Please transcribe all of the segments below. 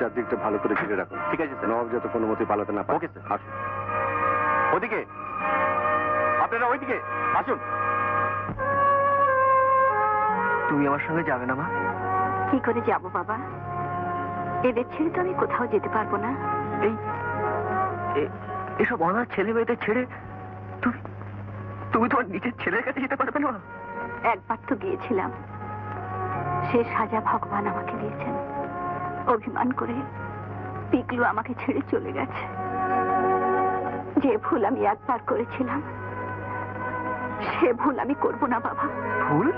চারদিকটা ভালো করে ঘিরে রাখুন। ঠিক আছে স্যার। নবাব যত কোনো মতে পালাতে না পারে। Okay sir. আসুন। ওদিকে আপনারা ওইদিকে আসুন। তুমি আমার সঙ্গে যাবে না মা? কি করে যাব বাবা? এদের ছেড়ে তো আমি কোথাও যেতে পারবো না। এই এসব অনাথ ছেলে মেয়েদের ছেড়ে তুমি তুমি তোমার নিজের ছেলের কাছে যেতে পারবে না? একবার তো গিয়েছিলাম, সে সাজা ভগবান আমাকে দিয়েছেন। অভিমান করে পিকলু আমাকে ছেড়ে চলে গেছে। যে ভুল আমি একবার করেছিলাম সে ভুল আমি করব না বাবা। ভুল?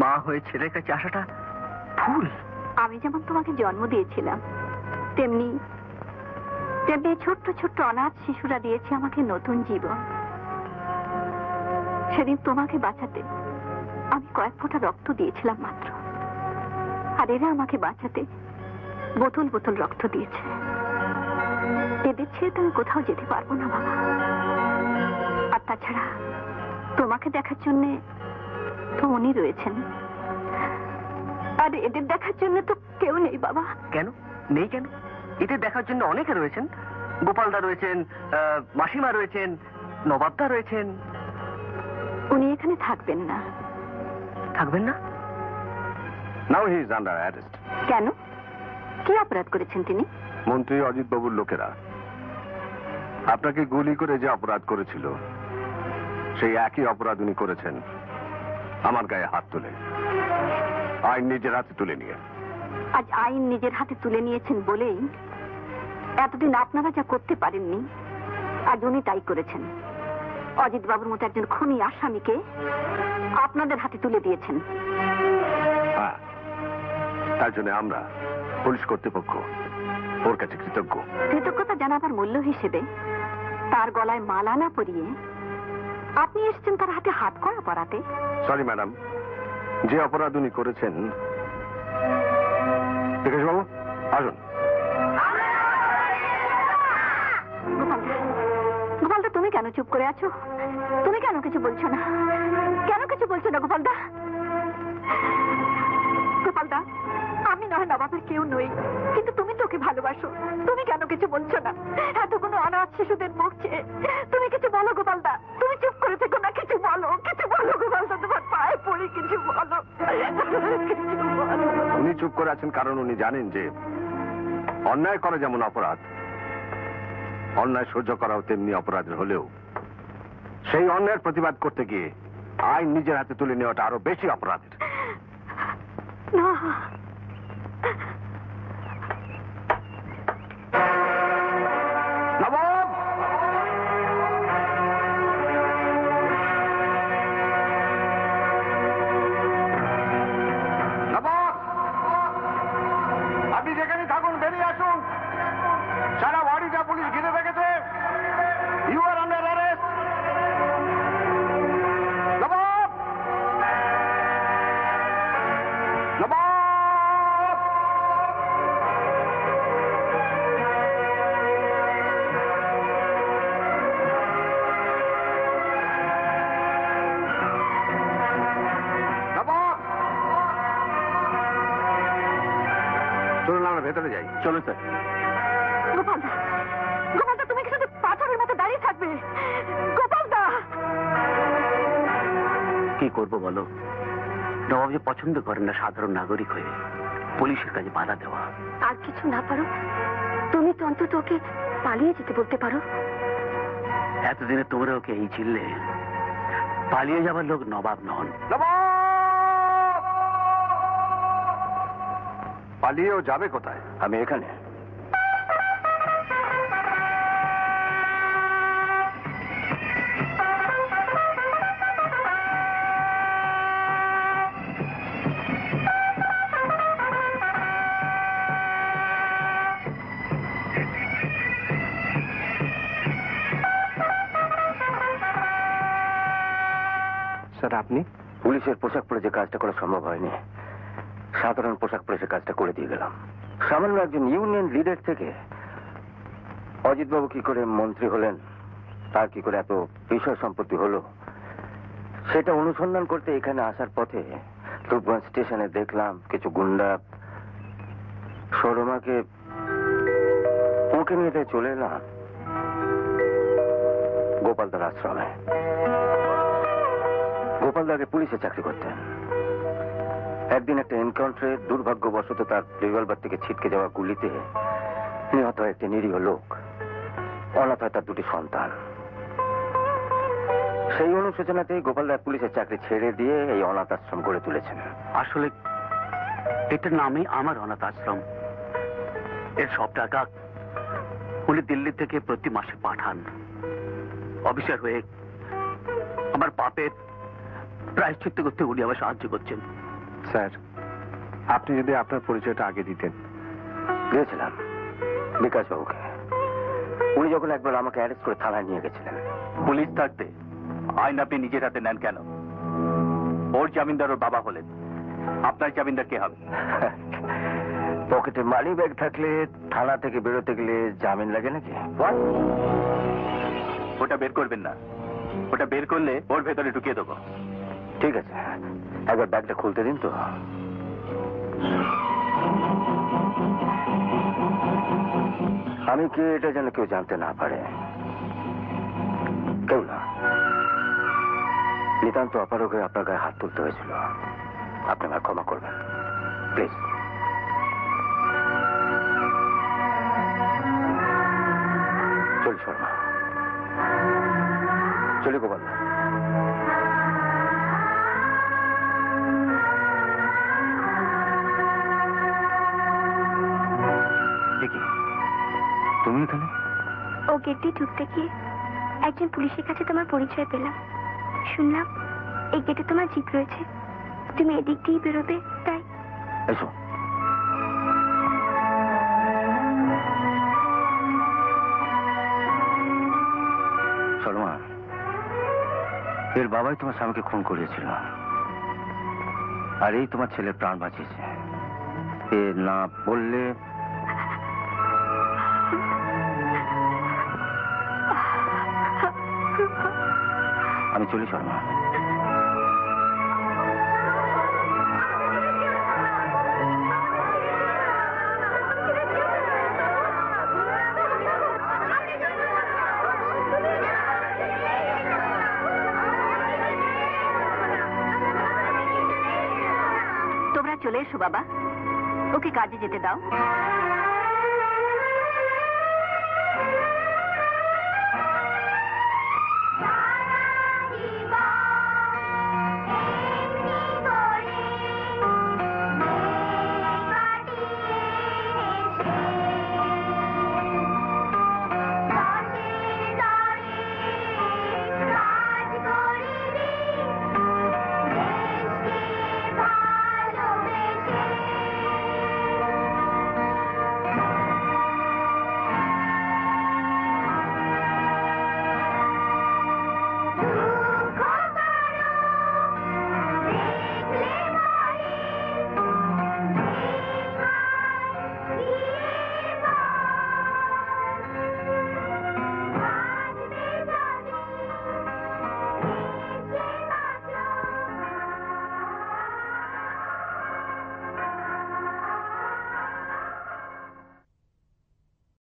মা হয়ে ছেলের কাছে আসাটা ভুল? আমি যেমন তোমাকে জন্ম দিয়েছিলাম তেমনি তেমনি ছোট্ট ছোট্ট অনাথ শিশুরা দিয়েছে আমাকে নতুন জীবন। সেদিন তোমাকে বাঁচাতে আমি কয়েক ফোঁটা রক্ত দিয়েছিলাম মাত্র, আর এরা আমাকে বাঁচাতে বোতল বোতল রক্ত দিয়েছে। এদের ছেড়ে তো আমি কোথাও যেতে পারবো না বাবা। আর তাছাড়া তোমাকে দেখার জন্য তো উনি রয়েছেন, আর এদের দেখার জন্য তো কেউ নেই বাবা। কেন নেই? কেন? এদের দেখার জন্য অনেকে রয়েছেন। গোপালদা রয়েছেন, মাসিমা রয়েছেন, নবাবদা রয়েছেন। উনি এখানে থাকবেন না। থাকবেন না? নাও হি ইজ আন্ডার অ্যারেস্ট। কেন? কি অপরাধ করেছেন তিনি? মন্ত্রী অজিত বাবুর লোকেরা আপনাকে গুলি করে যে অপরাধ করেছিল সেই একই অপরাধ উনি করেছেন আমার গায়ে হাত তুলে, আইন নিজের হাতে তুলে নিয়ে। আজ আইন নিজের হাতে তুলে নিয়েছেন বলেই এতদিন আপনারা যা করতে পারেননি আজ উনি তাই করেছেন। অজিত বাবুর মতো একজন খুনি আসামিকে আপনাদের হাতে তুলে দিয়েছেন। হ্যাঁ, তার জন্য আমরা পুলিশ কর্তৃপক্ষ ওর কাছে কৃতজ্ঞ। কৃতজ্ঞতা জানাবার মূল্য হিসেবে তার গলায় মালা না পরিয়ে আপনি এসেছেন তার হাতে হাত করা পরাতে। সরি ম্যাডাম, যে অপরাধ উনি করেছেন। বিকাশ বাবু আসুন। গোপালদা, তুমি কেন চুপ করে আছো? তুমি কেন কিছু বলছো না? কেন কিছু বলছো না গোপালদা? গোপালদা, আমি নয় নবাবের কেউ নই, কিন্তু তুমি তোকে ভালোবাসো। তুমি কেন কিছু বলছো না? এতগুলো অনাথ শিশুদের মুখ চেয়ে তুমি কিছু বলো গোপালদা। তুমি চুপ করে থেকো না, কিছু বলো, কিছু বলো গোপালদা, তোমার পায়ে পড়ি কিছু বলো, কিছু বলো। উনি চুপ করে আছেন কারণ উনি জানেন যে অন্যায় করা যেমন অপরাধ, অন্যায় সহ্য করাও তেমনি অপরাধের হলেও সেই অন্যায়ের প্রতিবাদ করতে গিয়ে আইন নিজের হাতে তুলে নেওয়াটা আরো বেশি অপরাধের। না, নবাব! নবাব! আপনি যেখানে থাকুন বেরিয়ে আসুন। সারা বাড়িটা পুলিশ ঘিরে রেখেছে। You are under arrest. Nawab! Nawab! চলুন আমরা ভেতরে যাই। চলুন স্যার। গোপালদা, গোপালদা, তুমি কি শুধু পাথরের মতো দাঁড়িয়ে থাকবে? গোপালদা! কি করবো বলো? নবাব যে পছন্দ করেন না সাধারণ নাগরিক হয়ে পুলিশের কাছে বাধা দেওয়া। আর কিছু না পারো, তুমি তো অন্তত ওকে পালিয়ে যেতে বলতে পারো। এতদিনে তোমরা ওকে এই চিল্লে পালিয়ে যাবার লোক নবাব নন। পালিয়েও যাবে কোথায়? আমি এখানে। স্যার আপনি? পুলিশের পোশাক পরে যে কাজটা করা সম্ভব হয়নি, সাধারণ পোশাক পরে সে কাজটা করে দিয়ে গেলাম। সামান্য একজন ইউনিয়ন লিডার থেকে অজিতবাবু কি করে মন্ত্রী হলেন, তার কি করে এত বিষয় সম্পত্তি হলো, সেটা অনুসন্ধান করতে এখানে আসার পথে রূপগঞ্জ স্টেশনে দেখলাম কিছু গুন্ডা সরমাকে ওকে নিয়ে তাই চলে এলাম গোপালদার আশ্রমে। গোপালদাকে পুলিশে চাকরি করতেন। একদিন একটা এনকাউন্টারে দুর্ভাগ্যবশত তার রিভলভার থেকে ছিটকে যাওয়া গুলিতে নিহত হয় একটি নিরীহ লোক। অনাথ হয় তার দুটি সন্তান। সেই অনুশোচনাতেই গোপালদার পুলিশের চাকরি ছেড়ে দিয়ে এই অনাথ আশ্রম গড়ে তুলেছেন। আসলে এটার নামই আমার অনাথ আশ্রম। এর সব টাকা উনি দিল্লি থেকে প্রতি মাসে পাঠান। অফিসার হয়ে আমার পাপের প্রায়শ্চিত্ত করতে উনি আমার সাহায্য করছেন। স্যার, আপনি যদি আপনার পরিচয়টা আগে দিতেন। দিয়েছিলাম বিকাশ বাবুকে। উনি যখন একবার আমাকে অ্যারেস্ট করে থানায় নিয়ে গেছিলেন। পুলিশ থাকতে আইন আপনি নিজের হাতে নেন কেন? ওর জামিনদার ওর বাবা হলেন, আপনার জামিনদার কে হবে? পকেটে মানি ব্যাগ থাকলে থানা থেকে বেরোতে গেলে জামিন লাগে নাকি? ওটা বের করবেন না, ওটা বের করলে ওর ভেতরে ঢুকিয়ে দেবো। ঠিক আছে, একবার ব্যাগটা খুলতে দিন তো। আমি কে এটা যেন কেউ জানতে না পারে। কেউ না। নিতান্ত অপারগ হয়ে আপনার গায়ে হাত তুলতে হয়েছিল। আপনি আমায় ক্ষমা করবেন প্লিজ। চলি শর্মা, চলি গোপাল। দেখি তুমি এখানে? ও গেট দিয়ে ঢুকতে গিয়ে একজন পুলিশের কাছে তোমার পরিচয় পেলাম। শুনলাম এই গেটে তোমার জিপ রয়েছে, তুমি এদিক দিয়ে বেরোবে, তাই। এসো। শর্মা, এর বাবাই তোমার স্বামীকে খুন করিয়েছিল, আর এই তোমার ছেলে প্রাণ বাঁচিয়েছে। এ না বললে আমি চলি শর্মা। তোমরা চলে এসো বাবা, ওকে কাজে যেতে দাও।